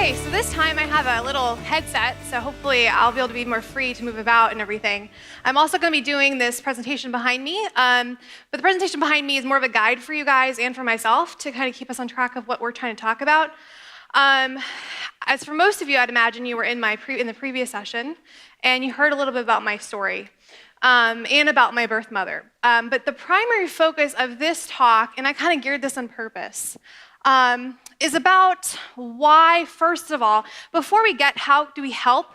Okay, so this time I have a little headset, so hopefully I'll be able to be more free to move about and everything. I'm also going to be doing this presentation behind me, but the presentation behind me is more of a guide for you guys and for myself to kind of keep us on track of what we're trying to talk about. As for most of you, I'd imagine you were in the previous session, and you heard a little bit about my story and about my birth mother. But the primary focus of this talk, and I kind of geared this on purpose, is about why, first of all, before we get how do we help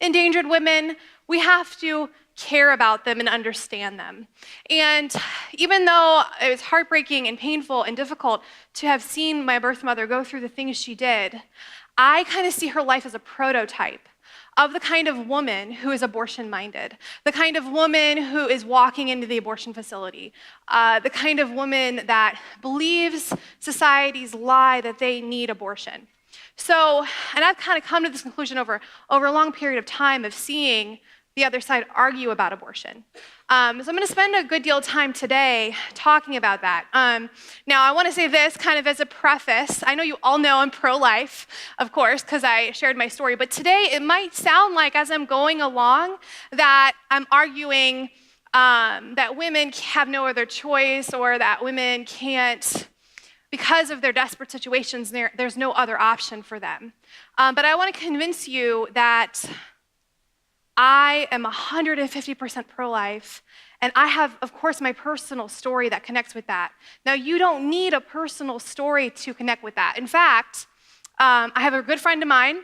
endangered women, we have to care about them and understand them. And even though it was heartbreaking and painful and difficult to have seen my birth mother go through the things she did, I kind of see her life as a prototype of the kind of woman who is abortion-minded, the kind of woman who is walking into the abortion facility, the kind of woman that believes society's lie that they need abortion. So, and I've kind of come to this conclusion over a long period of time of seeing the other side argue about abortion. So I'm going to spend a good deal of time today talking about that. Now, I want to say this kind of as a preface. I know you all know I'm pro-life, of course, because I shared my story. But today, it might sound like, as I'm going along, that I'm arguing that women have no other choice or that women can't, because of their desperate situations, there's no other option for them. But I want to convince you that I am 150% pro-life, and I have, of course, my personal story that connects with that. Now, you don't need a personal story to connect with that. In fact, I have a good friend of mine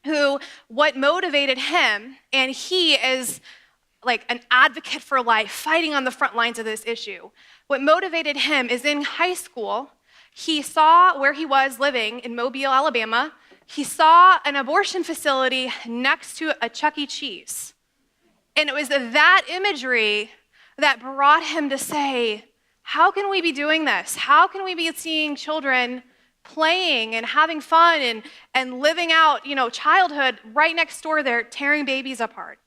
who, what motivated him, and he is like an advocate for life, fighting on the front lines of this issue. What motivated him is in high school, he saw where he was living in Mobile, Alabama. He saw an abortion facility next to a Chuck E. Cheese. And it was that imagery that brought him to say, how can we be doing this? How can we be seeing children playing and having fun and living out, childhood right next door there, tearing babies apart?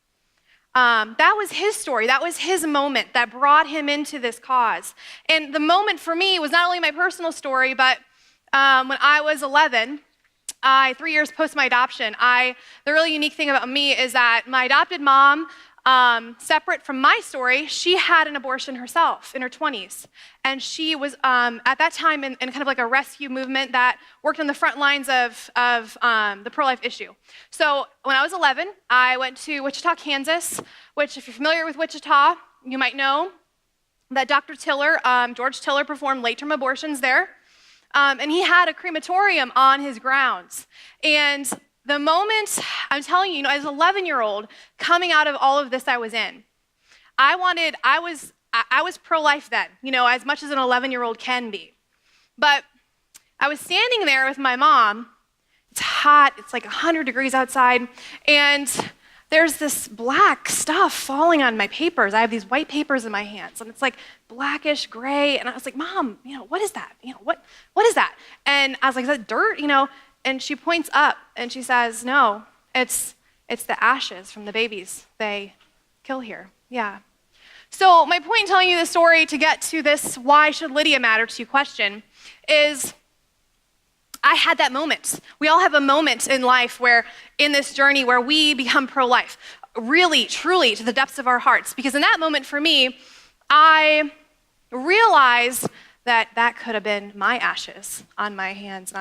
That was his story. That was his moment that brought him into this cause. And the moment for me was not only my personal story, but when I was 11, 3 years post my adoption, the really unique thing about me is that my adopted mom, separate from my story, she had an abortion herself in her 20s. And she was, at that time, in kind of like a rescue movement that worked on the front lines of the pro-life issue. So when I was 11, I went to Wichita, Kansas, which if you're familiar with Wichita, you might know that Dr. Tiller, George Tiller, performed late-term abortions there. And he had a crematorium on his grounds. And the moment, I'm telling you, as an 11-year-old, coming out of all of this I was in, I was pro-life then, as much as an 11-year-old can be. But I was standing there with my mom. It's hot, it's like 100 degrees outside, and there's this black stuff falling on my papers. I have these white papers in my hands, and it's like blackish gray. And I was like, Mom, what is that? What is that? And I was like, is that dirt? And she points up and she says, no, it's the ashes from the babies they kill here. Yeah. So my point in telling you this story to get to this why should Lydia matter to you question is I had that moment. We all have a moment in life where, in this journey, where we become pro-life, really, truly, to the depths of our hearts. Because in that moment for me, I realized that could have been my ashes on my hands,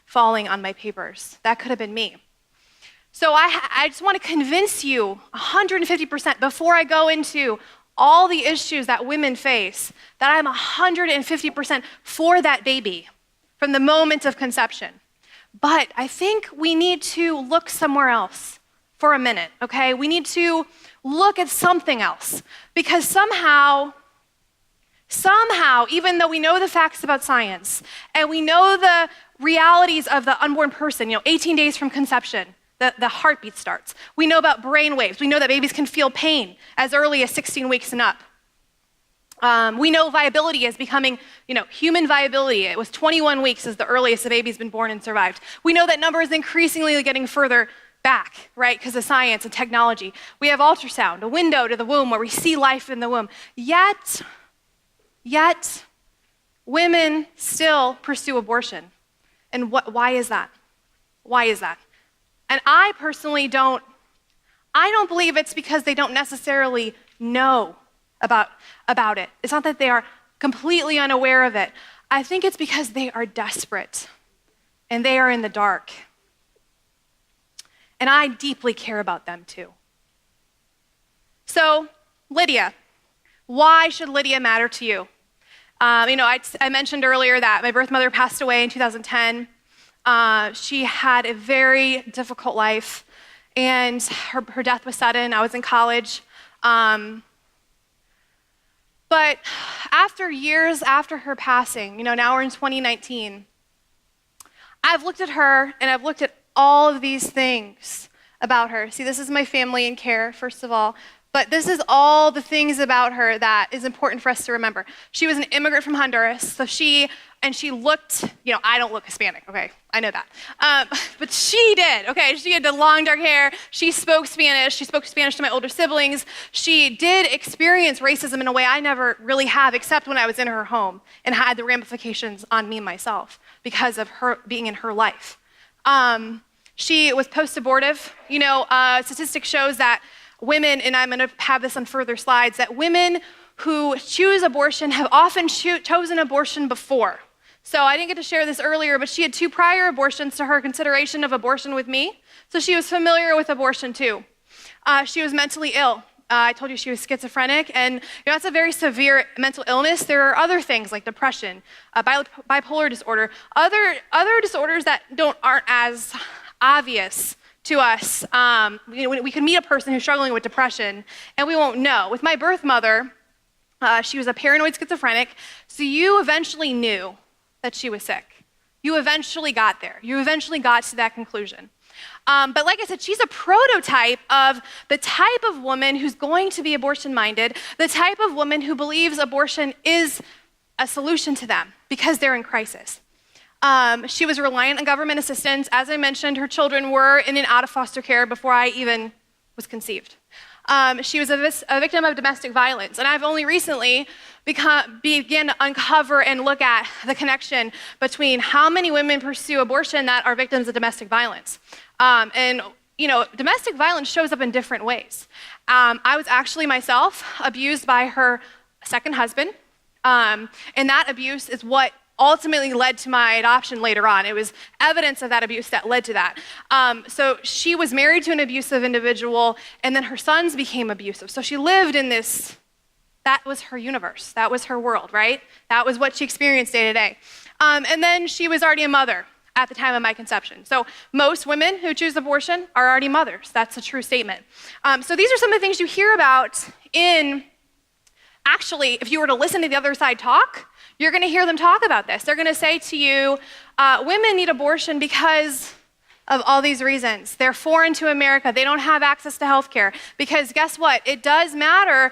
falling on my papers. That could have been me. So I just want to convince you 150% before I go into all the issues that women face, that I'm 150% for that baby from the moment of conception. But I think we need to look somewhere else for a minute, okay? We need to look at something else, because somehow, even though we know the facts about science and we know the realities of the unborn person, 18 days from conception, the heartbeat starts. We know about brain waves. We know that babies can feel pain as early as 16 weeks and up. We know viability is becoming, human viability. It was 21 weeks is the earliest a baby's been born and survived. We know that number is increasingly getting further back, right, because of science and technology. We have ultrasound, a window to the womb where we see life in the womb. Yet, women still pursue abortion. And why is that? Why is that? And I personally don't believe it's because they don't necessarily know about it. It's not that they are completely unaware of it. I think it's because they are desperate and they are in the dark. And I deeply care about them too. So, Lydia, why should Lydia matter to you? I mentioned earlier that my birth mother passed away in 2010. She had a very difficult life, and her death was sudden. I was in college. But after years after her passing, now we're in 2019, I've looked at her and I've looked at all of these things about her. See, this is my family and care, first of all. But this is all the things about her that is important for us to remember. She was an immigrant from Honduras, so she looked, I don't look Hispanic, okay? I know that. But she did, okay? She had the long dark hair. She spoke Spanish. She spoke Spanish to my older siblings. She did experience racism in a way I never really have, except when I was in her home and had the ramifications on me myself because of her being in her life. She was post-abortive. Statistics shows that women, and I'm going to have this on further slides, that women who choose abortion have often chosen abortion before. So I didn't get to share this earlier, but she had 2 prior abortions to her consideration of abortion with me. So she was familiar with abortion too. She was mentally ill. I told you she was schizophrenic, and that's a very severe mental illness. There are other things like depression, bipolar disorder, other disorders that aren't as obvious to us. We can meet a person who's struggling with depression, and we won't know. With my birth mother, she was a paranoid schizophrenic, so you eventually knew that she was sick. You eventually got there. You eventually got to that conclusion. But like I said, she's a prototype of the type of woman who's going to be abortion-minded, the type of woman who believes abortion is a solution to them because they're in crisis. She was reliant on government assistance. As I mentioned, her children were in and out of foster care before I even was conceived. She was a victim of domestic violence, and I've only recently began to uncover and look at the connection between how many women pursue abortion that are victims of domestic violence. Domestic violence shows up in different ways. I was actually myself abused by her second husband, and that abuse is what ultimately led to my adoption later on. It was evidence of that abuse that led to that. So she was married to an abusive individual, and then her sons became abusive. So she lived in this, that was her universe. That was her world, right? That was what she experienced day to day. And then she was already a mother at the time of my conception. So most women who choose abortion are already mothers. That's a true statement. So these are some of the things you hear about actually, if you were to listen to the other side talk, you're going to hear them talk about this. They're going to say to you, women need abortion because of all these reasons. They're foreign to America. They don't have access to health care. Because guess what? It does matter.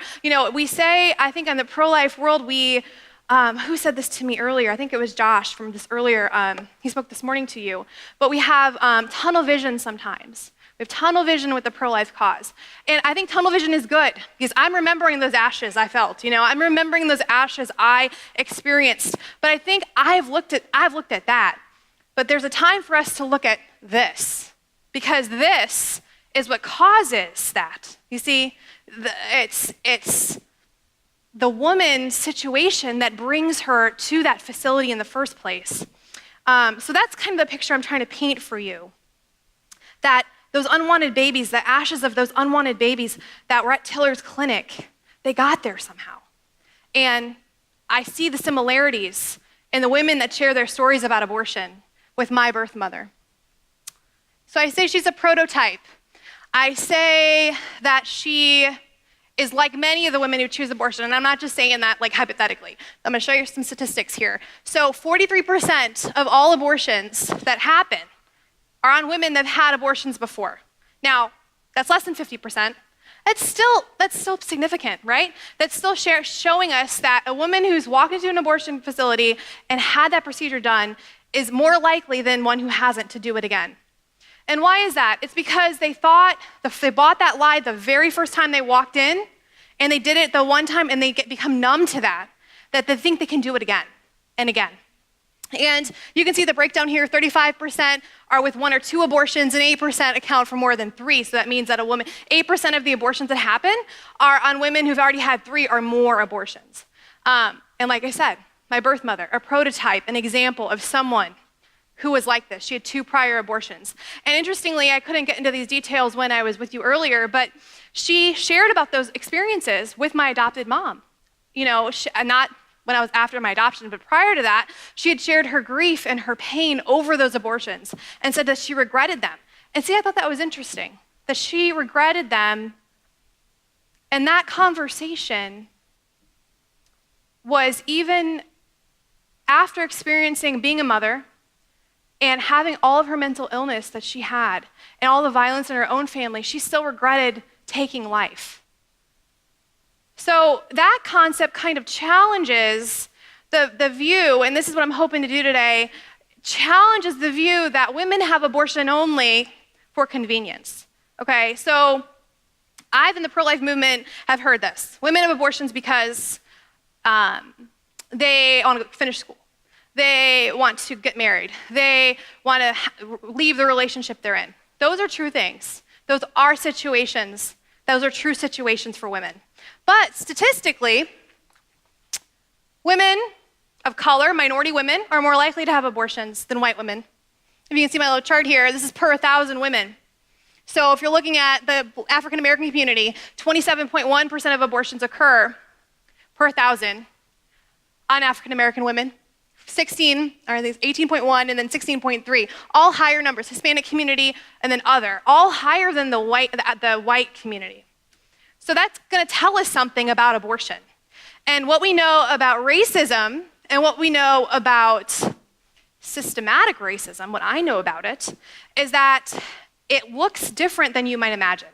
We say, I think in the pro-life world, who said this to me earlier? I think it was Josh from this earlier, he spoke this morning to you. But we have tunnel vision sometimes. We have tunnel vision with the pro-life cause. And I think tunnel vision is good because I'm remembering those ashes I felt. I'm remembering those ashes I experienced. But I think I've looked at that. But there's a time for us to look at this because this is what causes that. You see, it's the woman's situation that brings her to that facility in the first place. So that's kind of the picture I'm trying to paint for you. That those unwanted babies, the ashes of those unwanted babies that were at Tiller's clinic, they got there somehow. And I see the similarities in the women that share their stories about abortion with my birth mother. So I say she's a prototype. I say that she is like many of the women who choose abortion, and I'm not just saying that like hypothetically. I'm gonna show you some statistics here. So 43% of all abortions that happen are on women that have had abortions before. Now, that's less than 50%. That's still significant, right? That's still showing us that a woman who's walked into an abortion facility and had that procedure done is more likely than one who hasn't to do it again. And why is that? It's because they bought that lie the very first time they walked in, and they did it the one time, and they become numb to that they think they can do it again and again. And you can see the breakdown here, 35% are with 1 or 2 abortions and 8% account for more than 3. So that means that 8% of the abortions that happen are on women who've already had 3 or more abortions. And like I said, my birth mother, a prototype, an example of someone who was like this. She had 2 prior abortions. And interestingly, I couldn't get into these details when I was with you earlier, but she shared about those experiences with my adopted mom. Not when I was after my adoption, but prior to that, she had shared her grief and her pain over those abortions and said that she regretted them. And see, I thought that was interesting, that she regretted them. And that conversation was even after experiencing being a mother and having all of her mental illness that she had and all the violence in her own family, she still regretted taking life. So that concept kind of challenges the view, and this is what I'm hoping to do today, challenges the view that women have abortion only for convenience. Okay, so I've in the pro-life movement have heard this. Women have abortions because they want to finish school. They want to get married. They want to leave the relationship they're in. Those are true things. Those are situations. Those are true situations for women. But statistically, women of color, minority women, are more likely to have abortions than white women. If you can see my little chart here, this is per 1,000 women. So if you're looking at the African American community, 27.1% of abortions occur per 1,000 on African American women. 18.1 and then 16.3, all higher numbers. Hispanic community and then other, all higher than the white community. So that's going to tell us something about abortion. And what we know about racism and what we know about systematic racism, what I know about it, is that it looks different than you might imagine.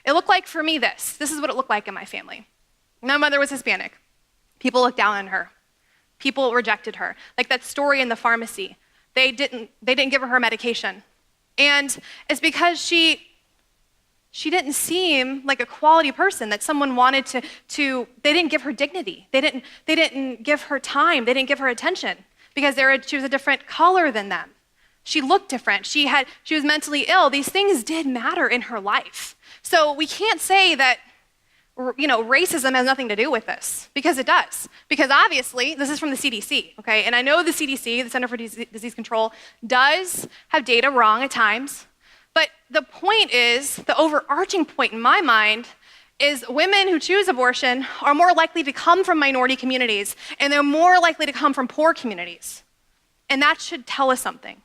It looked like for me this. This is what it looked like in my family. My mother was Hispanic. People looked down on her. People rejected her. Like that story in the pharmacy. They didn't give her medication. And it's because she didn't seem like a quality person that someone wanted to they didn't give her dignity. They didn't give her time. They didn't give her attention because she was a different color than them. She looked different. She was mentally ill. These things did matter in her life. So we can't say that racism has nothing to do with this, because it does. Because obviously, this is from the CDC, okay? And I know the CDC, the Center for Disease Control, does have data wrong at times. But the point is, the overarching point in my mind is women who choose abortion are more likely to come from minority communities, and they're more likely to come from poor communities. And that should tell us something.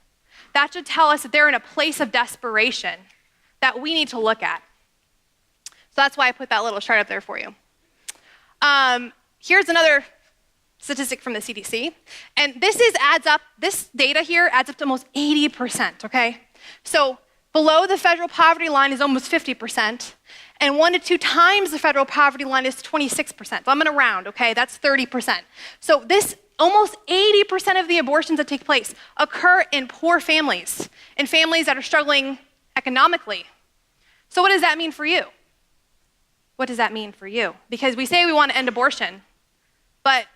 That should tell us that they're in a place of desperation that we need to look at. So that's why I put that little chart up there for you. Here's another statistic from the CDC. And this data here adds up to almost 80%, okay? So below the federal poverty line is almost 50%, and 1 to 2 times the federal poverty line is 26%. So I'm gonna round, okay? That's 30%. So this almost 80% of the abortions that take place occur in poor families, in families that are struggling economically. So what does that mean for you? What does that mean for you? Because we say we want to end abortion, but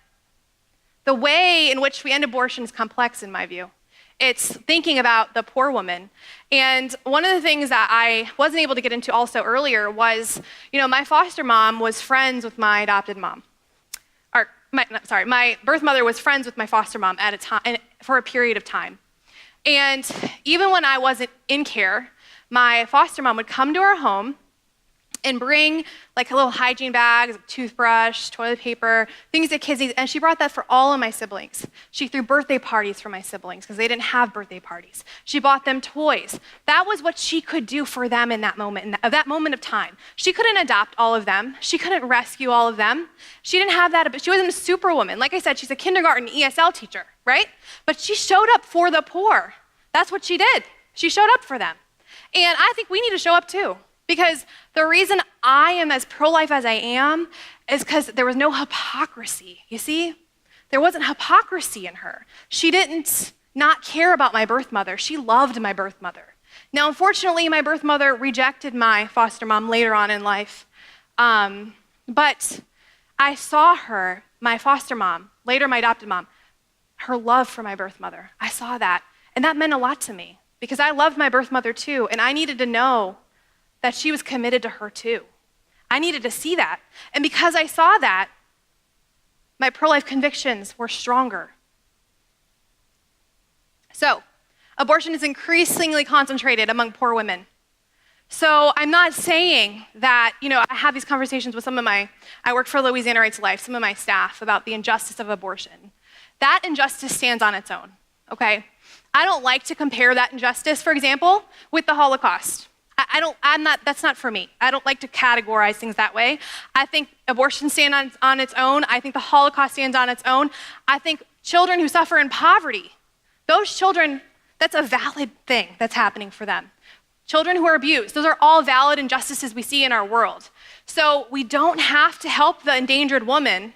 the way in which we end abortion is complex in my view. It's thinking about the poor woman. And one of the things that I wasn't able to get into also earlier was, my foster mom was friends with my adopted mom. My birth mother was friends with my foster mom at a time, for a period of time. And even when I wasn't in care, my foster mom would come to our home and bring like a little hygiene bags, a toothbrush, toilet paper, things that kids need. And she brought that for all of my siblings. She threw birthday parties for my siblings because they didn't have birthday parties. She bought them toys. That was what she could do for them in that moment, that moment of time. She couldn't adopt all of them. She couldn't rescue all of them. She didn't have that, but she wasn't a superwoman. Like I said, she's a kindergarten ESL teacher, right? But she showed up for the poor. That's what she did. She showed up for them. And I think we need to show up too. Because the reason I am as pro-life as I am is because there was no hypocrisy, you see? There wasn't hypocrisy in her. She didn't not care about my birth mother. She loved my birth mother. Now, unfortunately, my birth mother rejected my foster mom later on in life. But I saw her, my foster mom, later my adopted mom, her love for my birth mother. I saw that, and that meant a lot to me because I loved my birth mother too, and I needed to know that she was committed to her too. I needed to see that, and because I saw that, my pro-life convictions were stronger. So, abortion is increasingly concentrated among poor women. So I'm not saying that, I have these conversations with I work for Louisiana Right to Life, some of my staff about the injustice of abortion. That injustice stands on its own, okay? I don't like to compare that injustice, for example, with the Holocaust. That's not for me. I don't like to categorize things that way. I think abortion stands on its own. I think the Holocaust stands on its own. I think children who suffer in poverty, those children, that's a valid thing that's happening for them. Children who are abused, those are all valid injustices we see in our world. So we don't have to help the endangered woman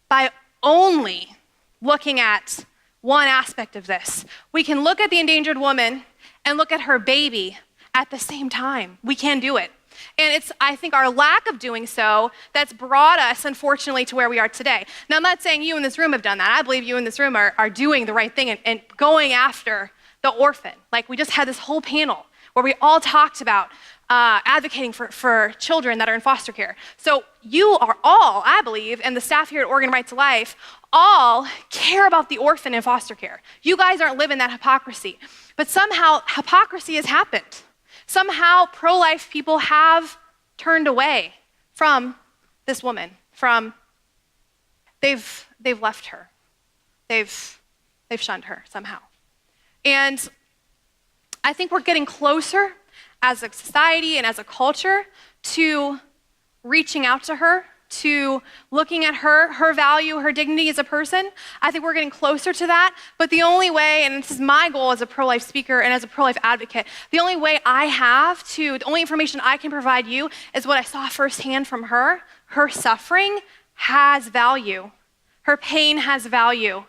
by only looking at one aspect of this. We can look at the endangered woman and look at her baby at the same time. We can do it. And it's, I think, our lack of doing so that's brought us, unfortunately, to where we are today. Now, I'm not saying you in this room have done that. I believe you in this room are doing the right thing and going after the orphan. Like, we just had this whole panel where we all talked about advocating for children that are in foster care. So you are all, I believe, and the staff here at Oregon Right to Life, all care about the orphan in foster care. You guys aren't living that hypocrisy. But somehow hypocrisy has happened. Somehow pro-life people have turned away from this woman, they've left her. They've shunned her somehow. And I think we're getting closer as a society and as a culture to reaching out to her, to looking at her value, her dignity as a person. I think we're getting closer to that, but the only way, and this is my goal as a pro-life speaker and as a pro-life advocate, the only information I can provide you is what I saw firsthand from her. Her suffering has value. Her pain has value.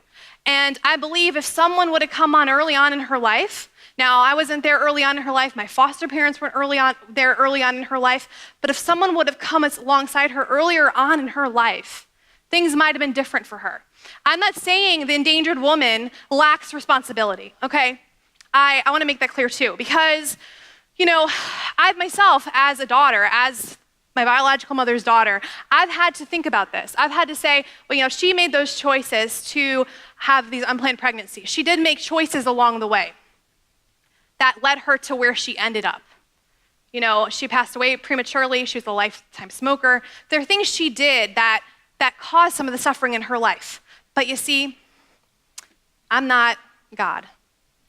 And I believe if someone would have come on early on in her life, now, I wasn't there early on in her life. My foster parents weren't there early on in her life. But if someone would have come alongside her earlier on in her life, things might have been different for her. I'm not saying the endangered woman lacks responsibility, okay? I want to make that clear too, because, I myself, as a daughter, as my biological mother's daughter, I've had to think about this. I've had to say, well, she made those choices to have these unplanned pregnancies. She did make choices along the way that led her to where she ended up. She passed away prematurely. She was a lifetime smoker. There are things she did that caused some of the suffering in her life. But you see, I'm not God.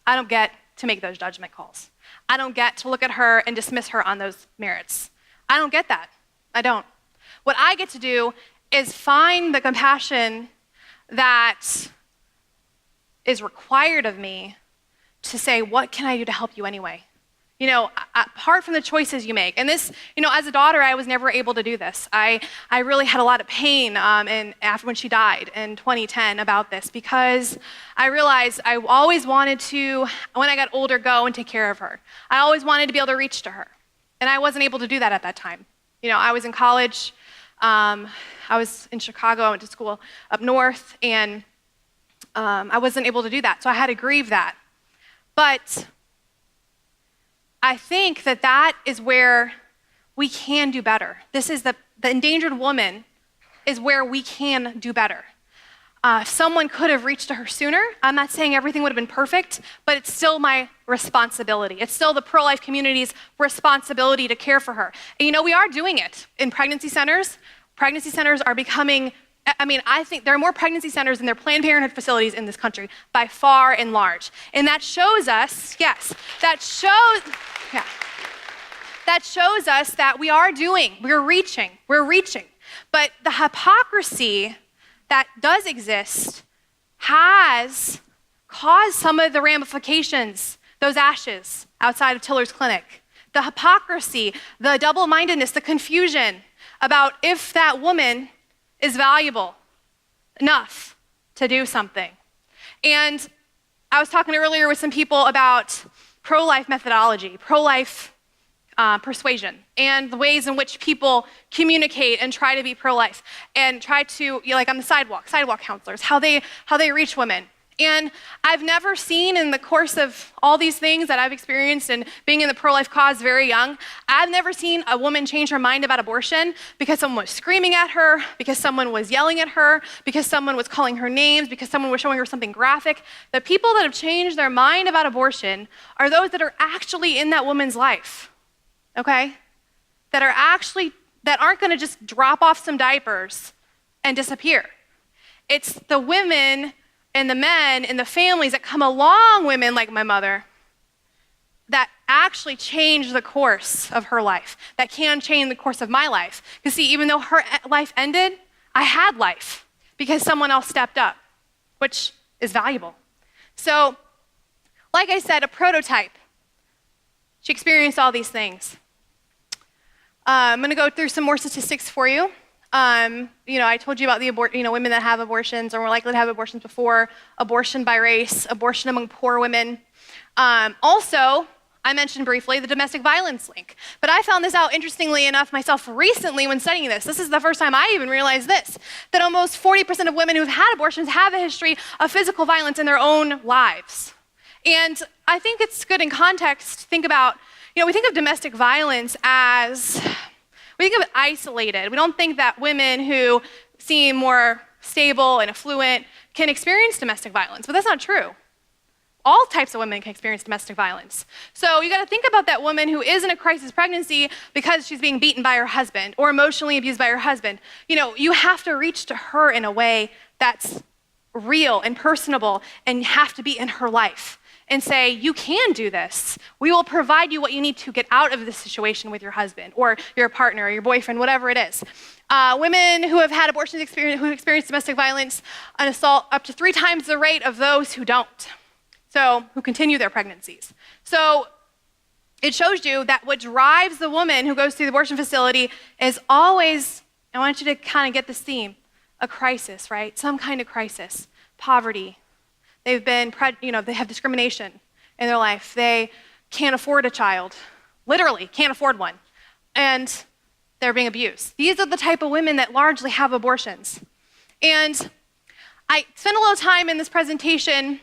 I don't get to make those judgment calls. I don't get to look at her and dismiss her on those merits. I don't get that. I don't. What I get to do is find the compassion that is required of me to say, what can I do to help you anyway? Apart from the choices you make. And this, as a daughter, I was never able to do this. I really had a lot of pain after when she died in 2010 about this, because I realized I always wanted to, when I got older, go and take care of her. I always wanted to be able to reach to her. And I wasn't able to do that at that time. I was in college. I was in Chicago. I went to school up north, and I wasn't able to do that. So I had to grieve that. But I think that is where we can do better. This is the endangered woman is where we can do better. Someone could have reached to her sooner. I'm not saying everything would have been perfect, but it's still my responsibility. It's still the pro-life community's responsibility to care for her. And we are doing it in pregnancy centers. Pregnancy centers are becoming, I think there are more pregnancy centers than there are Planned Parenthood facilities in this country by far and large. And that shows us, that shows us that we're reaching. But the hypocrisy that does exist has caused some of the ramifications, those ashes outside of Tiller's clinic. The hypocrisy, the double-mindedness, the confusion about if that woman is valuable enough to do something. And I was talking earlier with some people about pro-life methodology, pro-life persuasion, and the ways in which people communicate and try to be pro-life, and try to, like on the sidewalk counselors, how they reach women. And I've never seen in the course of all these things that I've experienced and being in the pro-life cause very young, I've never seen a woman change her mind about abortion because someone was screaming at her, because someone was yelling at her, because someone was calling her names, because someone was showing her something graphic. The people that have changed their mind about abortion are those that are actually in that woman's life, okay? That aren't gonna just drop off some diapers and disappear. It's the women and the men and the families that come along women like my mother that actually change the course of her life, that can change the course of my life. Because see, even though her life ended, I had life because someone else stepped up, which is valuable. So, like I said, a prototype. She experienced all these things. I'm gonna go through some more statistics for you. I told you about the women that have abortions or more likely to have abortions before, abortion by race, abortion among poor women. Also, I mentioned briefly the domestic violence link, but I found this out interestingly enough myself recently when studying this. This is the first time I even realized this, that almost 40% of women who've had abortions have a history of physical violence in their own lives. And I think it's good in context to think about, we think of domestic violence as, we think of it isolated. We don't think that women who seem more stable and affluent can experience domestic violence, but that's not true. All types of women can experience domestic violence. So you gotta think about that woman who is in a crisis pregnancy because she's being beaten by her husband or emotionally abused by her husband. You have to reach to her in a way that's real and personable and have to be in her life and say, you can do this. We will provide you what you need to get out of this situation with your husband or your partner or your boyfriend, whatever it is. Women who have had abortions who experience domestic violence and assault up to 3 times the rate of those who don't. So, who continue their pregnancies. So, it shows you that what drives the woman who goes to the abortion facility is always, I want you to kind of get this theme, a crisis, right? Some kind of crisis, poverty. They've been, they have discrimination in their life. They can't afford a child, literally can't afford one, and they're being abused. These are the type of women that largely have abortions. And I spent a little time in this presentation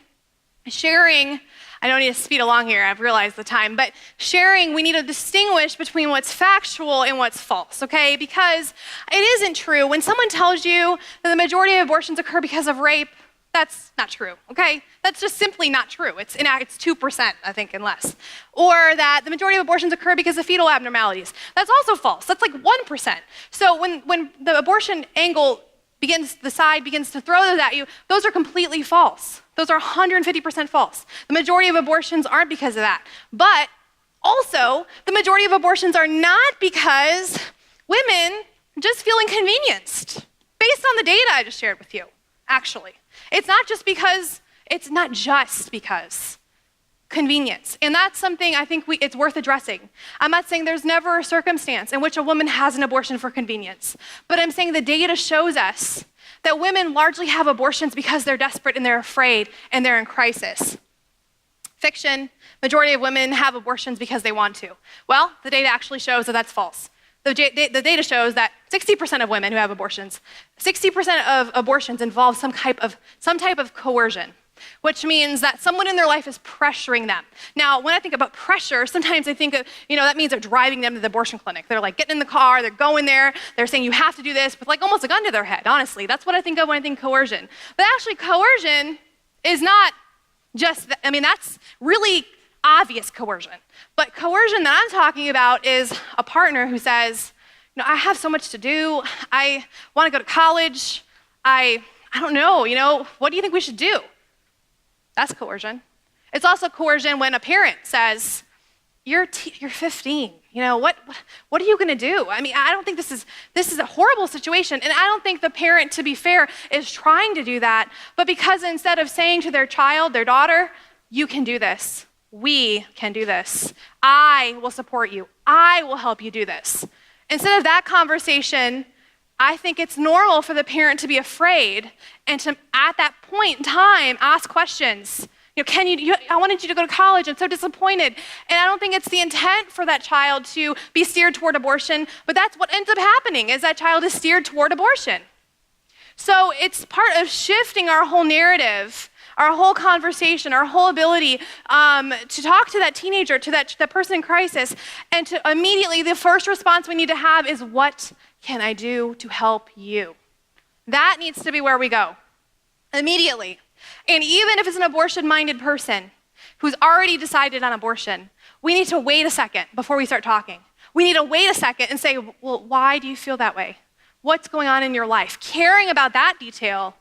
sharing, I don't need to speed along here, I've realized the time, but sharing, we need to distinguish between what's factual and what's false, okay? Because it isn't true. When someone tells you that the majority of abortions occur because of rape, that's not true, okay? That's just simply not true. It's 2%, I think, and less. Or that the majority of abortions occur because of fetal abnormalities. That's also false. That's like 1%. So when the abortion angle the side begins to throw those at you, those are completely false. Those are 150% false. The majority of abortions aren't because of that. But also, the majority of abortions are not because women just feel inconvenienced, based on the data I just shared with you, actually. It's not just because convenience. And that's something I think it's worth addressing. I'm not saying there's never a circumstance in which a woman has an abortion for convenience, but I'm saying the data shows us that women largely have abortions because they're desperate and they're afraid and they're in crisis. Fiction, majority of women have abortions because they want to. Well, the data actually shows that that's false. The data shows that 60% of women who have abortions, 60% of abortions involve some type of coercion, which means that someone in their life is pressuring them. Now, when I think about pressure, sometimes I think of, that means they're driving them to the abortion clinic. They're like getting in the car, they're going there, they're saying you have to do this, with like almost a gun to their head, honestly. That's what I think of when I think coercion. But actually coercion is not just, that's really obvious coercion. But coercion that I'm talking about is a partner who says, I have so much to do, I want to go to college, I don't know, what do you think we should do? That's coercion. It's also coercion when a parent says, you're 15, what are you gonna do? I don't think this is a horrible situation, and I don't think the parent, to be fair, is trying to do that, but because instead of saying to their child, their daughter, you can do this, we can do this, I will support you, I will help you do this. Instead of that conversation, I think it's normal for the parent to be afraid and to, at that point in time, ask questions. I wanted you to go to college, I'm so disappointed. And I don't think it's the intent for that child to be steered toward abortion, but that's what ends up happening, is that child is steered toward abortion. So it's part of shifting our whole narrative our whole conversation, our whole ability to talk to that teenager, to that person in crisis, and to immediately, the first response we need to have is, what can I do to help you? That needs to be where we go, immediately. And even if it's an abortion-minded person who's already decided on abortion, we need to wait a second before we start talking. We need to wait a second and say, well, why do you feel that way? What's going on in your life? Caring about that detail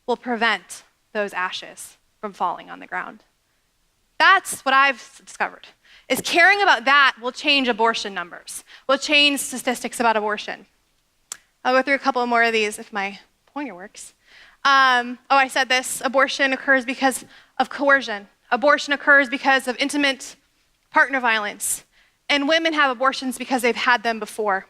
will prevent those ashes from falling on the ground. That's what I've discovered, is caring about that will change abortion numbers, will change statistics about abortion. I'll go through a couple more of these if my pointer works. I said this, abortion occurs because of coercion. Abortion occurs because of intimate partner violence. And women have abortions because they've had them before.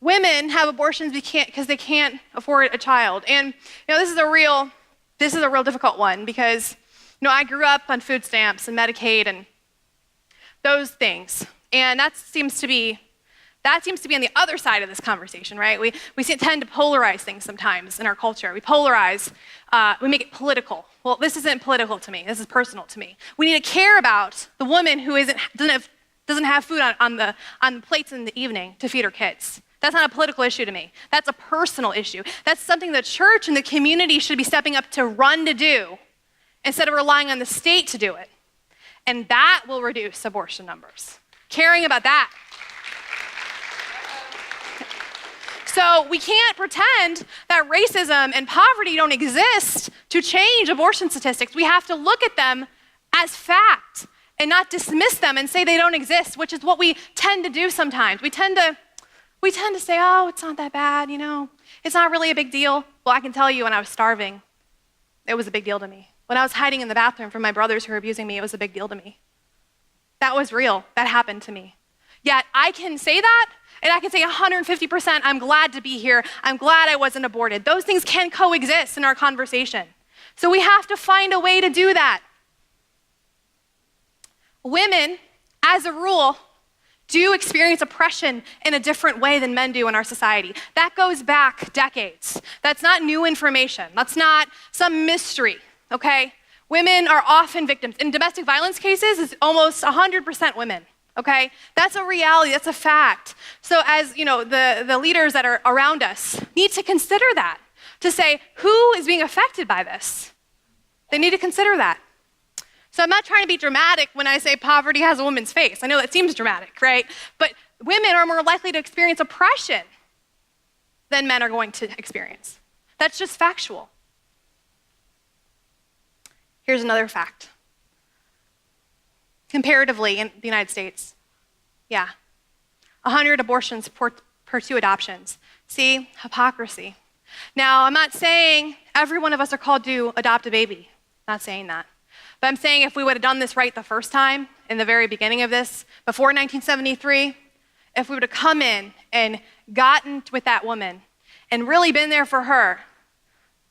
Women have abortions because they can't afford a child. And this is a real difficult one because I grew up on food stamps and Medicaid and those things. And that seems to be on the other side of this conversation, right? We tend to polarize things sometimes in our culture. We polarize, we make it political. Well, this isn't political to me. This is personal to me. We need to care about the woman who doesn't have food on the plates in the evening to feed her kids. That's not a political issue to me. That's a personal issue. That's something the church and the community should be stepping up to run to do instead of relying on the state to do it. And that will reduce abortion numbers. Caring about that. So we can't pretend that racism and poverty don't exist to change abortion statistics. We have to look at them as fact and not dismiss them and say they don't exist, which is what we tend to do sometimes. We tend to say, oh, it's not that bad, it's not really a big deal. Well, I can tell you when I was starving, it was a big deal to me. When I was hiding in the bathroom from my brothers who were abusing me, it was a big deal to me. That was real. That happened to me. Yet I can say that, and I can say 150%, I'm glad to be here. I'm glad I wasn't aborted. Those things can coexist in our conversation. So we have to find a way to do that. Women, as a rule, do experience oppression in a different way than men do in our society. That goes back decades. That's not new information. That's not some mystery, okay? Women are often victims. In domestic violence cases, it's almost 100% women, okay? That's a reality, that's a fact. So as, the leaders that are around us need to consider that, to say, who is being affected by this? They need to consider that. So I'm not trying to be dramatic when I say poverty has a woman's face. I know that seems dramatic, right? But women are more likely to experience oppression than men are going to experience. That's just factual. Here's another fact. Comparatively, in the United States, 100 abortions per 2 adoptions. See, hypocrisy. Now, I'm not saying every one of us are called to adopt a baby. I'm not saying that. But I'm saying if we would have done this right the first time, in the very beginning of this, before 1973, if we would have come in and gotten with that woman and really been there for her,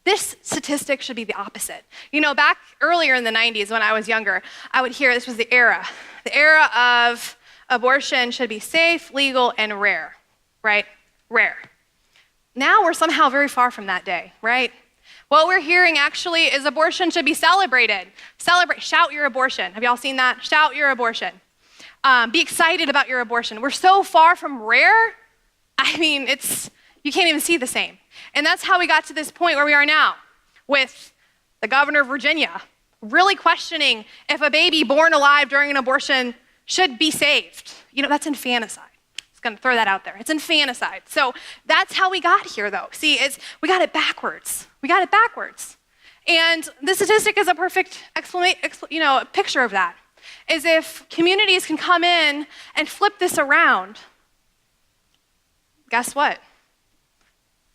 this statistic should be the opposite. Back earlier in the 90s when I was younger, I would hear this was the era. The era of abortion should be safe, legal, and rare, right? Rare. Now we're somehow very far from that day, right? What we're hearing actually is abortion should be celebrated. Celebrate, shout your abortion. Have y'all seen that? Shout your abortion. Be excited about your abortion. We're so far from rare. You can't even see the same. And that's how we got to this point where we are now with the governor of Virginia really questioning if a baby born alive during an abortion should be saved. That's infanticide. Going to throw that out there. It's infanticide. So that's how we got here, though. See, we got it backwards. And the statistic is a perfect picture of that. Is if communities can come in and flip this around, guess what?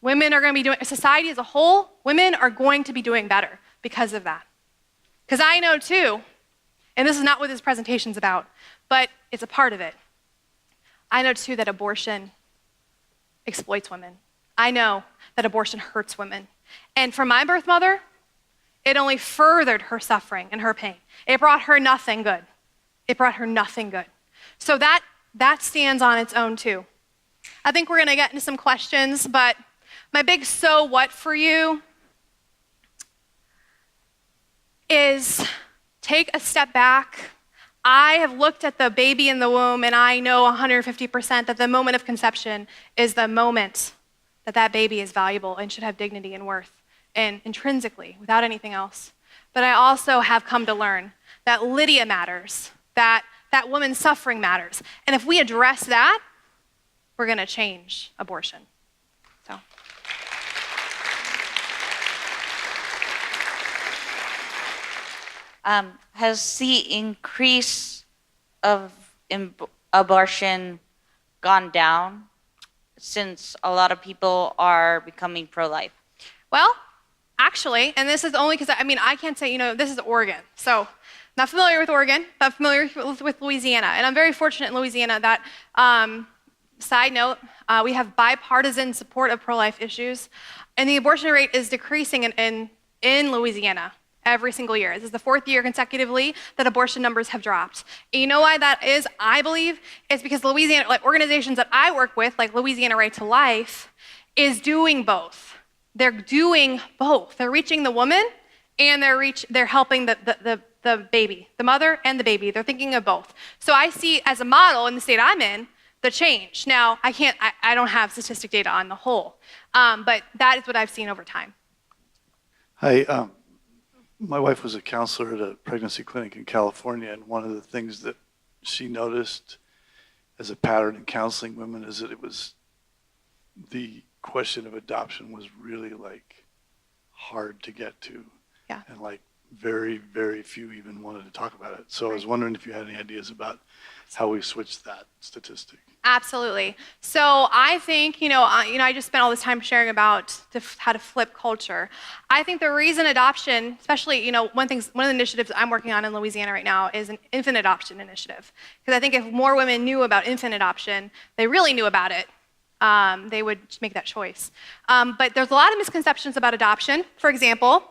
Women are going to be doing, society as a whole, women are going to be doing better because of that. Because I know too, and this is not what this presentation's about, but it's a part of it. I know too that abortion exploits women. I know that abortion hurts women. And for my birth mother, it only furthered her suffering and her pain. It brought her nothing good. So that stands on its own too. I think we're gonna get into some questions, but my big so what for you is take a step back. I have looked at the baby in the womb, and I know 150% that the moment of conception is the moment that that baby is valuable and should have dignity and worth, and intrinsically, without anything else. But I also have come to learn that Lydia matters, that that woman's suffering matters. And if we address that, we're gonna change abortion. So. Has the increase of abortion gone down since a lot of people are becoming pro-life? Well, actually, and this is only because, I can't say, this is Oregon. So, not familiar with Oregon, but familiar with Louisiana. And I'm very fortunate in Louisiana that, side note, we have bipartisan support of pro-life issues. And the abortion rate is decreasing in Louisiana every single year. This is the 4th year consecutively that abortion numbers have dropped. And you know why that is, I believe? It's because Louisiana, like organizations that I work with, like Louisiana Right to Life, is doing both. They're doing both. They're reaching the woman and they're helping the baby, the mother and the baby. They're thinking of both. So I see as a model in the state I'm in, the change. Now, I don't have statistic data on the whole, but that is what I've seen over time. Hi, my wife was a counselor at a pregnancy clinic in California, and one of the things that she noticed as a pattern in counseling women is that it was the question of adoption was really hard to get to. Yeah. And very, very few even wanted to talk about it. So I was wondering if you had any ideas about how we switched that statistic. Absolutely. So I think, I just spent all this time sharing about how to flip culture. I think the reason adoption, especially, one of the initiatives I'm working on in Louisiana right now is an infant adoption initiative. Because I think if more women knew about infant adoption, they really knew about it, they would make that choice. But there's a lot of misconceptions about adoption. For example,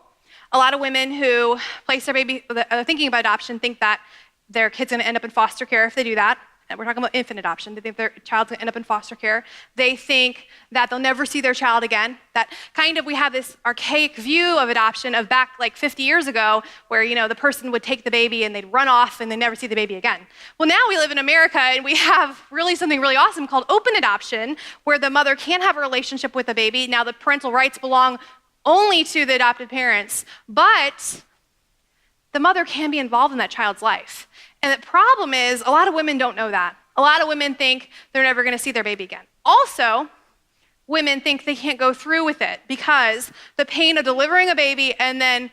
a lot of women who place their baby, thinking about adoption, think that their kid's going to end up in foster care if they do that. And we're talking about infant adoption. They think their child's going to end up in foster care. They think that they'll never see their child again. That kind of, we have this archaic view of adoption of back 50 years ago where, the person would take the baby and they'd run off and they'd never see the baby again. Well, now we live in America and we have something really awesome called open adoption, where the mother can have a relationship with the baby. Now the parental rights belong only to the adopted parents, but the mother can be involved in that child's life. And the problem is, a lot of women don't know that. A lot of women think they're never going to see their baby again. Also, women think they can't go through with it because the pain of delivering a baby and then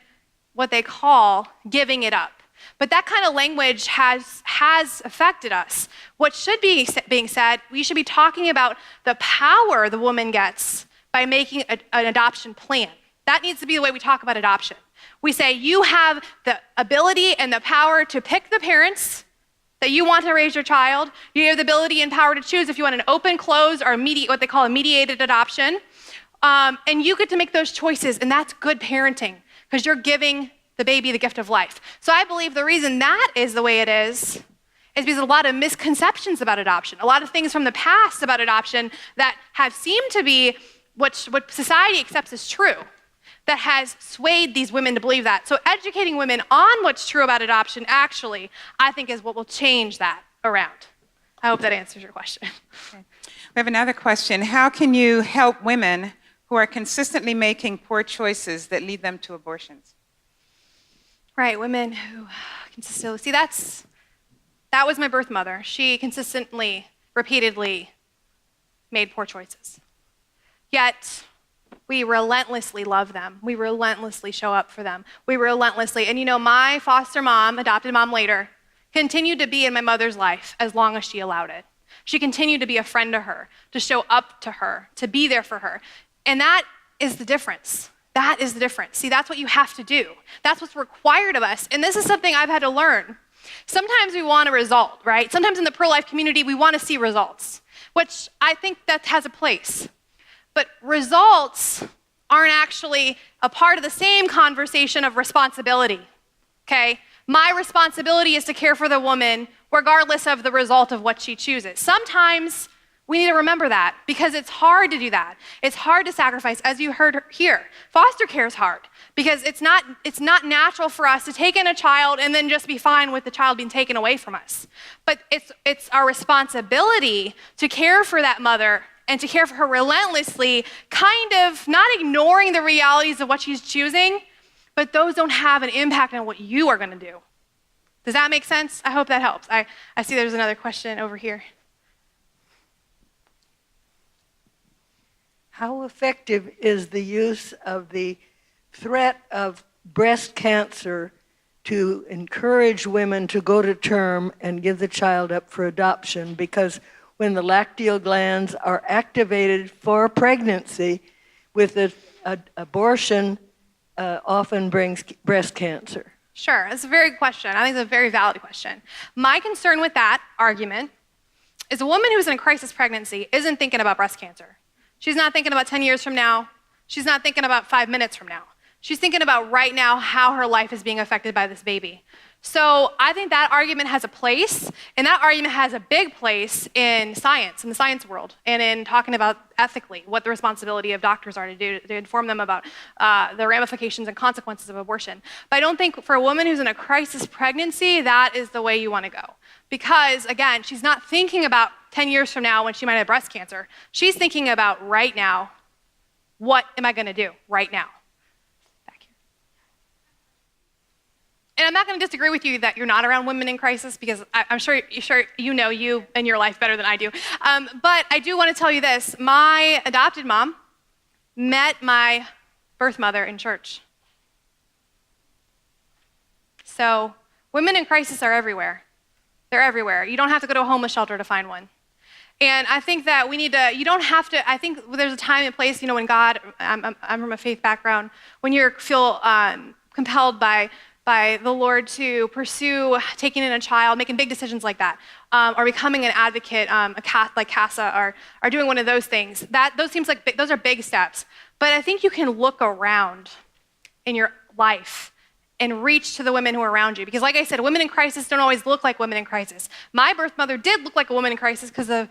what they call giving it up. But that kind of language has affected us. What should be being said, we should be talking about the power the woman gets by making an adoption plan. That needs to be the way we talk about adoption. We say you have the ability and the power to pick the parents that you want to raise your child. You have the ability and power to choose if you want an open, closed, or what they call a mediated adoption. And you get to make those choices, and that's good parenting because you're giving the baby the gift of life. So I believe the reason that is the way it is because a lot of misconceptions about adoption, a lot of things from the past about adoption that have seemed to be what society accepts as true, that has swayed these women to believe that. So educating women on what's true about adoption actually, I think, is what will change that around. I hope that answers your question. Okay. We have another question. How can you help women who are consistently making poor choices that lead them to abortions? Right, women who consistently, see, that was my birth mother. She consistently, repeatedly made poor choices. Yet, we relentlessly love them. We relentlessly show up for them. We relentlessly, and my foster mom, adopted mom later, continued to be in my mother's life as long as she allowed it. She continued to be a friend to her, to show up to her, to be there for her. And that is the difference. That is the difference. See, that's what you have to do. That's what's required of us. And this is something I've had to learn. Sometimes we want a result, right? Sometimes in the pro-life community, we want to see results, which I think that has a place. But results aren't actually a part of the same conversation of responsibility, okay? My responsibility is to care for the woman regardless of the result of what she chooses. Sometimes We need to remember that because it's hard to do that. It's hard to sacrifice, as you heard here. Foster care is hard because it's not natural for us to take in a child and then just be fine with the child being taken away from us. But it's our responsibility to care for that mother and to care for her relentlessly, kind of not ignoring the realities of what she's choosing, but those don't have an impact on what you are going to do. Does that make sense? I hope that helps. I see there's another question over here. How effective is the use of the threat of breast cancer to encourage women to go to term and give the child up for adoption? Because when the lacteal glands are activated for pregnancy, with abortion often brings breast cancer. Sure, that's a very good question. I think it's a very valid question. My concern with that argument is a woman who's in a crisis pregnancy isn't thinking about breast cancer. She's not thinking about 10 years from now. She's not thinking about 5 minutes from now. She's thinking about right now how her life is being affected by this baby. So I think that argument has a place, and that argument has a big place in science, in the science world, and in talking about ethically what the responsibility of doctors are to do to inform them about the ramifications and consequences of abortion. But I don't think for a woman who's in a crisis pregnancy, that is the way you want to go. Because, again, she's not thinking about 10 years from now when she might have breast cancer. She's thinking about right now, what am I going to do right now? Back here. And I'm not going to disagree with you that you're not around women in crisis because I'm sure you know you and your life better than I do. But I do want to tell you this. My adopted mom met my birth mother in church. So women in crisis are everywhere. They're everywhere. You don't have to go to a homeless shelter to find one. And I think that we need to, you don't have to, I think there's a time and place, when God, I'm from a faith background, when you feel compelled by the Lord to pursue taking in a child, making big decisions like that, or becoming an advocate, like CASA, or doing one of those things. Those are big steps. But I think you can look around in your life and reach to the women who are around you. Because like I said, women in crisis don't always look like women in crisis. My birth mother did look like a woman in crisis because of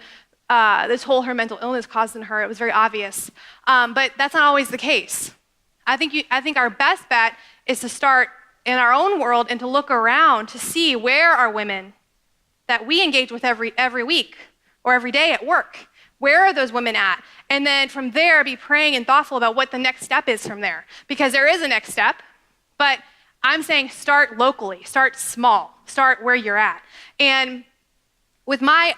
this whole her mental illness caused in her. It was very obvious. But that's not always the case. I think our best bet is to start in our own world and to look around to see where are women that we engage with every week or every day at work. Where are those women at? And then from there, be praying and thoughtful about what the next step is from there. Because there is a next step, but I'm saying start locally, start small, start where you're at. And with my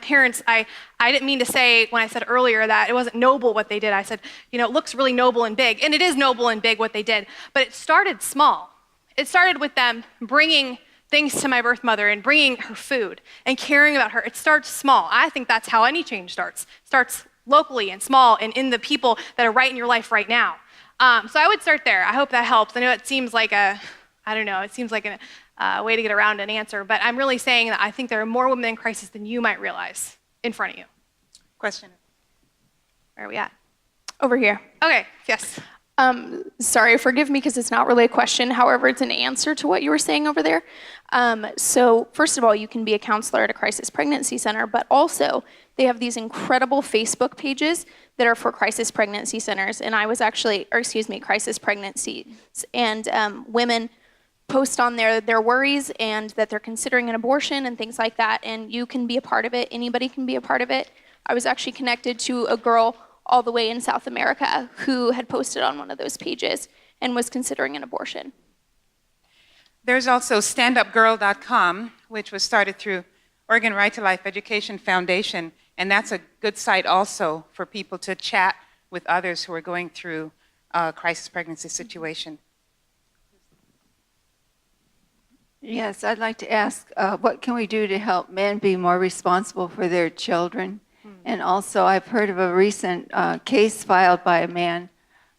parents, I didn't mean to say when I said earlier that it wasn't noble what they did. I said, it looks really noble and big, and it is noble and big what they did, but it started small. It started with them bringing things to my birth mother and bringing her food and caring about her. It starts small. I think that's how any change starts. It starts locally and small and in the people that are right in your life right now. So I would start there. I hope that helps. I know it seems like a way to get around an answer, but I'm really saying that I think there are more women in crisis than you might realize in front of you. Question. Where are we at? Over here. Okay, yes. Sorry, forgive me because it's not really a question. However, it's an answer to what you were saying over there. So first of all, you can be a counselor at a crisis pregnancy center, but also they have these incredible Facebook pages that are for crisis pregnancy centers. And crisis pregnancies. And women post on there their worries and that they're considering an abortion and things like that. And you can be a part of it. Anybody can be a part of it. I was actually connected to a girl all the way in South America who had posted on one of those pages and was considering an abortion. There's also standupgirl.com, which was started through Oregon Right to Life Education Foundation, and that's a good site also for people to chat with others who are going through a crisis pregnancy situation. Yes, I'd like to ask, what can we do to help men be more responsible for their children? And also, I've heard of a recent case filed by a man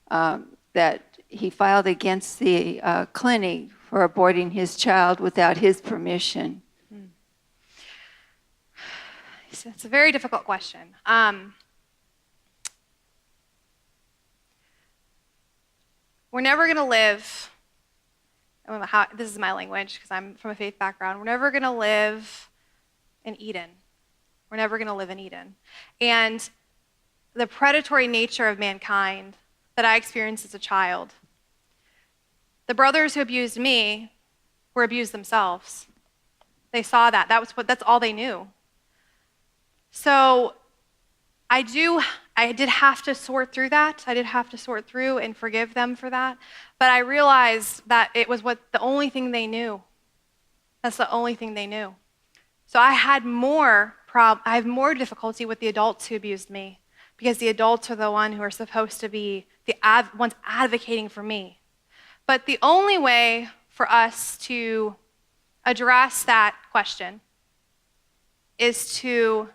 that he filed against the clinic for aborting his child without his permission. It's a very difficult question. We're never going to live, this is my language because I'm from a faith background, we're never going to live in Eden. We're never going to live in Eden. And the predatory nature of mankind that I experienced as a child, the brothers who abused me were abused themselves. They saw that. That's all they knew. So I did have to sort through that. I did have to sort through and forgive them for that. But I realized that it was the only thing they knew. That's the only thing they knew. So I have more difficulty with the adults who abused me, because the adults are the ones who are supposed to be the ones advocating for me. But the only way for us to address that question is to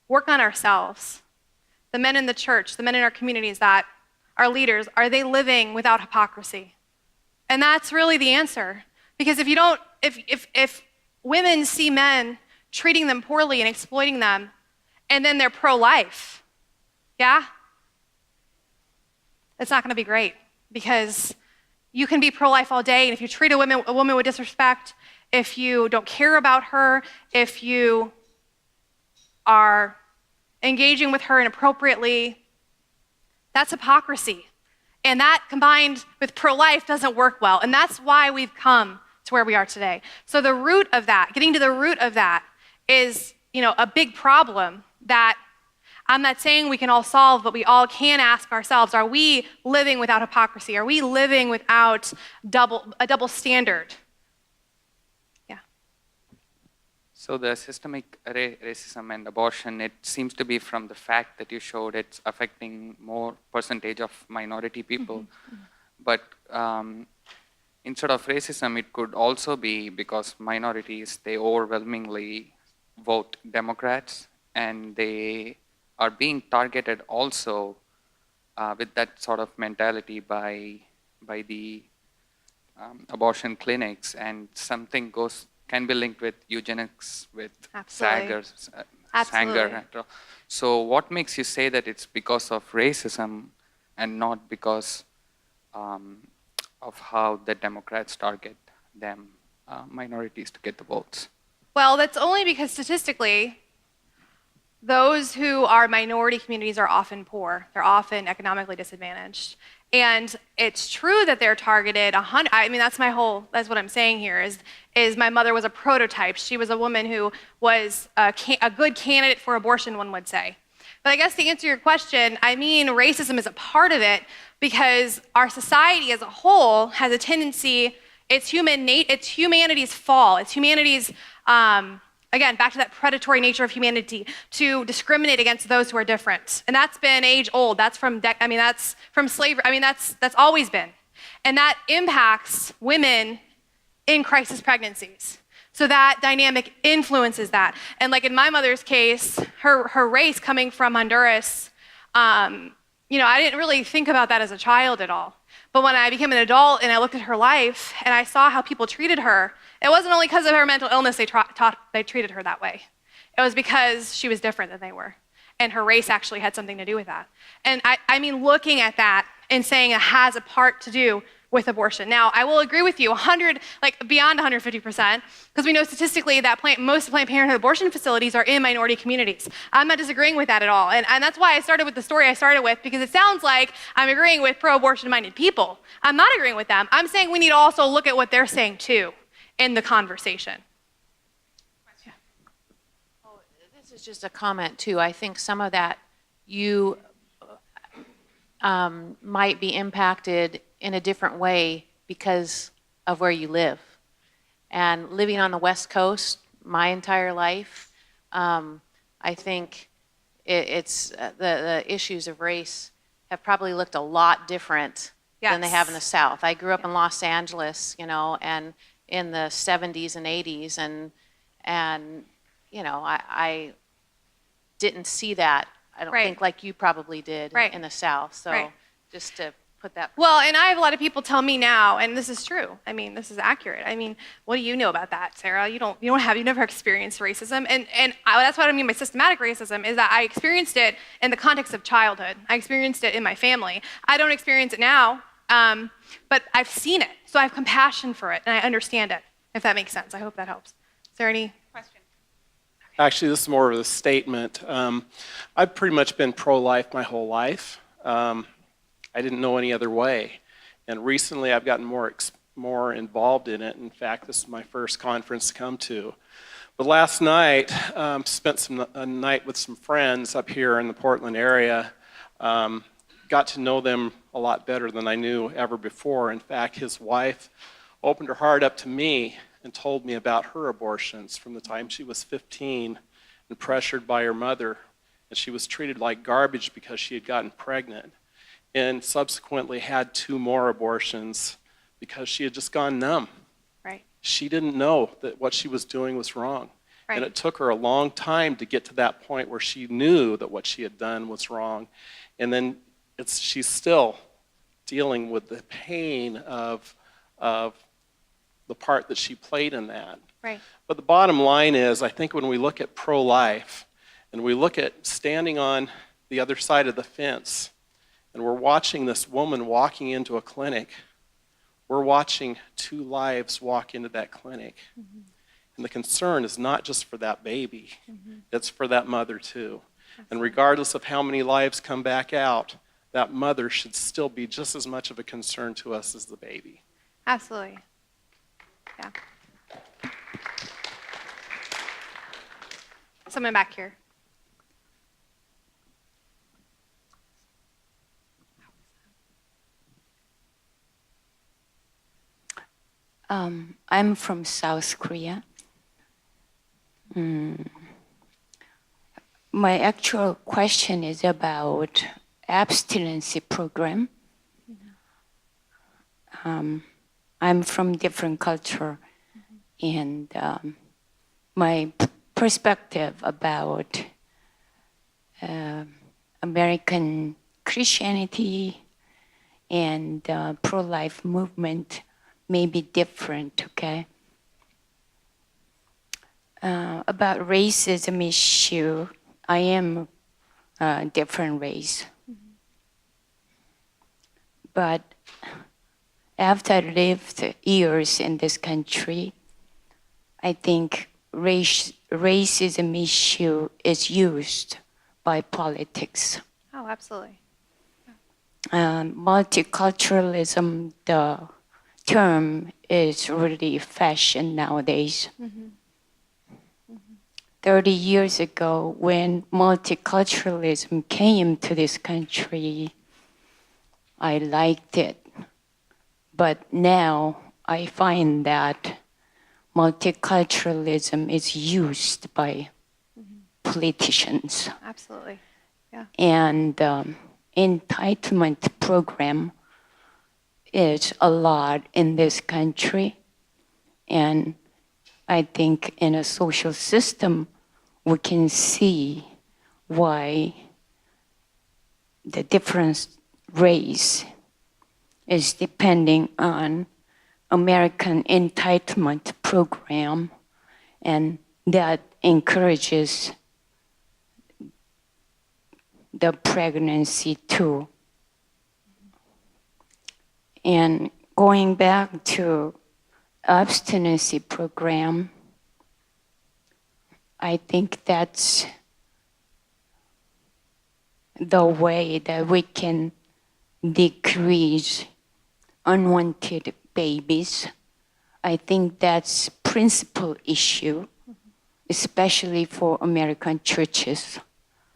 work on ourselves. The men in the church, the men in our communities that are leaders, are they living without hypocrisy? And that's really the answer. Because if women see men treating them poorly and exploiting them, and then they're pro-life, yeah? It's not gonna be great, because you can be pro-life all day, and if you treat a woman with disrespect, if you don't care about her, if you are engaging with her inappropriately, that's hypocrisy. And that combined with pro-life doesn't work well. And that's why we've come to where we are today. So the root of that, getting to the root of that is, a big problem that I'm not saying we can all solve, but we all can ask ourselves, are we living without hypocrisy? Are we living without a double standard? Yeah. So the systemic racism and abortion, it seems to be from the fact that you showed it's affecting more percentage of minority people. Mm-hmm. But instead of racism, it could also be because minorities, they overwhelmingly vote Democrats, and they are being targeted also with that sort of mentality by the abortion clinics, and something can be linked with eugenics, with Sanger. So what makes you say that it's because of racism and not because of how the Democrats target them, minorities, to get the votes? Well, that's only because statistically, those who are minority communities are often poor. They're often economically disadvantaged. And it's true that they're targeted. That's what I'm saying here is my mother was a prototype. She was a woman who was a good candidate for abortion, one would say. But I guess to answer your question, racism is a part of it, because our society as a whole has a tendency, it's humanity's fall. It's humanity's, again, back to that predatory nature of humanity, to discriminate against those who are different. And that's been age old. That's from slavery. That's always been. And that impacts women in crisis pregnancies. So that dynamic influences that. And like in my mother's case, her race coming from Honduras, I didn't really think about that as a child at all. But when I became an adult and I looked at her life and I saw how people treated her, it wasn't only because of her mental illness they treated her that way. It was because she was different than they were. And her race actually had something to do with that. And looking at that and saying it has a part to do with abortion. Now, I will agree with you, beyond 150%, because we know statistically that most Planned Parenthood abortion facilities are in minority communities. I'm not disagreeing with that at all. And that's why I started with the story I started with, because it sounds like I'm agreeing with pro-abortion-minded people. I'm not agreeing with them. I'm saying we need to also look at what they're saying, too, in the conversation. Yeah. Oh, this is just a comment, too. I think some of that you might be impacted in a different way because of where you live. And living on the West Coast my entire life, I think it's the issues of race have probably looked a lot different than they have in the South. I grew up in Los Angeles, and in the 70s and 80s, and I didn't see that, I don't think, like you probably did in the South. So just to put that. Well, and I have a lot of people tell me now, and this is true. This is accurate. What do you know about that, Sarah? You've never experienced racism, and that's what I mean by systematic racism, is that I experienced it in the context of childhood. I experienced it in my family. I don't experience it now, but I've seen it, so I have compassion for it, and I understand it. If that makes sense, I hope that helps. Is there any question? Okay. Actually, this is more of a statement. I've pretty much been pro-life my whole life. I didn't know any other way. And recently I've gotten more involved in it. In fact, this is my first conference to come to. But last night, spent a night with some friends up here in the Portland area. Got to know them a lot better than I knew ever before. In fact, his wife opened her heart up to me and told me about her abortions from the time she was 15 and pressured by her mother. And she was treated like garbage because she had gotten pregnant, and subsequently had 2 more abortions because she had just gone numb. Right. She didn't know that what she was doing was wrong. Right. And it took her a long time to get to that point where she knew that what she had done was wrong. And then she's still dealing with the pain of the part that she played in that. Right. But the bottom line is, I think when we look at pro-life and we look at standing on the other side of the fence and we're watching this woman walking into a clinic, we're watching 2 lives walk into that clinic. Mm-hmm. And the concern is not just for that baby, it's for that mother too. And regardless of how many lives come back out, that mother should still be just as much of a concern to us as the baby. Absolutely. Yeah. Someone back here. I'm from South Korea. My actual question is about abstinence program. I'm from different culture, and my perspective about American Christianity and pro-life movement may be different, okay? About racism issue, I am a different race. But after I lived years in this country, I think racism issue is used by politics. Oh, absolutely. Multiculturalism, the term is really fashion nowadays. 30 years ago, when multiculturalism came to this country, I liked it. But now I find that multiculturalism is used by politicians. Absolutely. Yeah. And entitlement program is a lot in this country. And I think in a social system, we can see why the different race is depending on American entitlement program, and that encourages the pregnancy too. And going back to abstinence program, I think that's the way that we can decrease unwanted babies. I think that's principal issue, especially for American churches.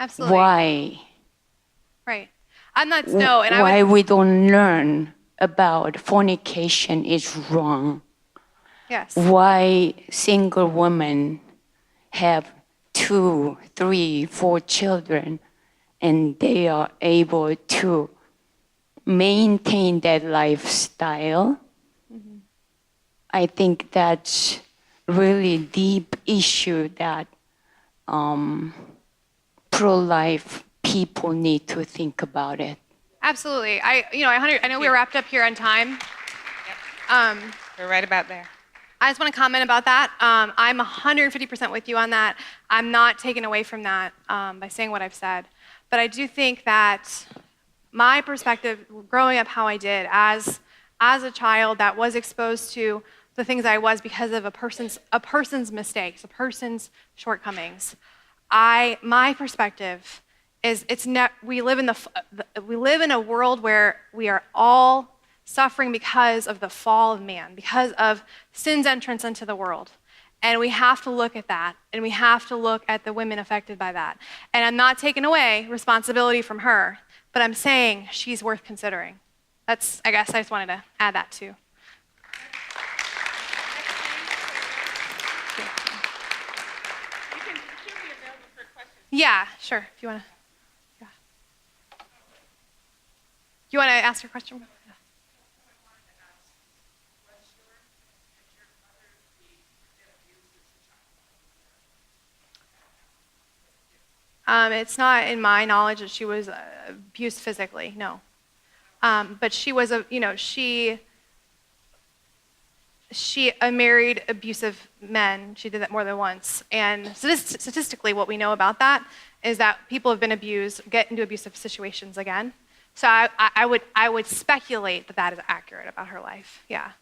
Absolutely. Why? Right. On that note, and why we don't learn about fornication is wrong. Yes. Why single women have 2, 3, 4 children and they are able to maintain that lifestyle. I think that's really deep issue that pro-life people need to think about it. Absolutely. I know we're wrapped up here on time. We're right about there. I just want to comment about that. I'm 150% with you on that. I'm not taking away from that by saying what I've said. But I do think that my perspective, growing up how I did, as a child that was exposed to the things I was because of a person's mistakes, a person's shortcomings. My perspective is we live in a world where we are all suffering because of the fall of man, because of sin's entrance into the world. And we have to look at that, and we have to look at the women affected by that. And I'm not taking away responsibility from her, but I'm saying she's worth considering. I guess I just wanted to add that too. Yeah, sure, if you want to. Yeah. You want to ask your question? It's not in my knowledge that she was abused physically, no. But she was she married abusive men. She did that more than once. And statistically, what we know about that is that people have been abused, get into abusive situations again. So I would speculate that that is accurate about her life, yeah.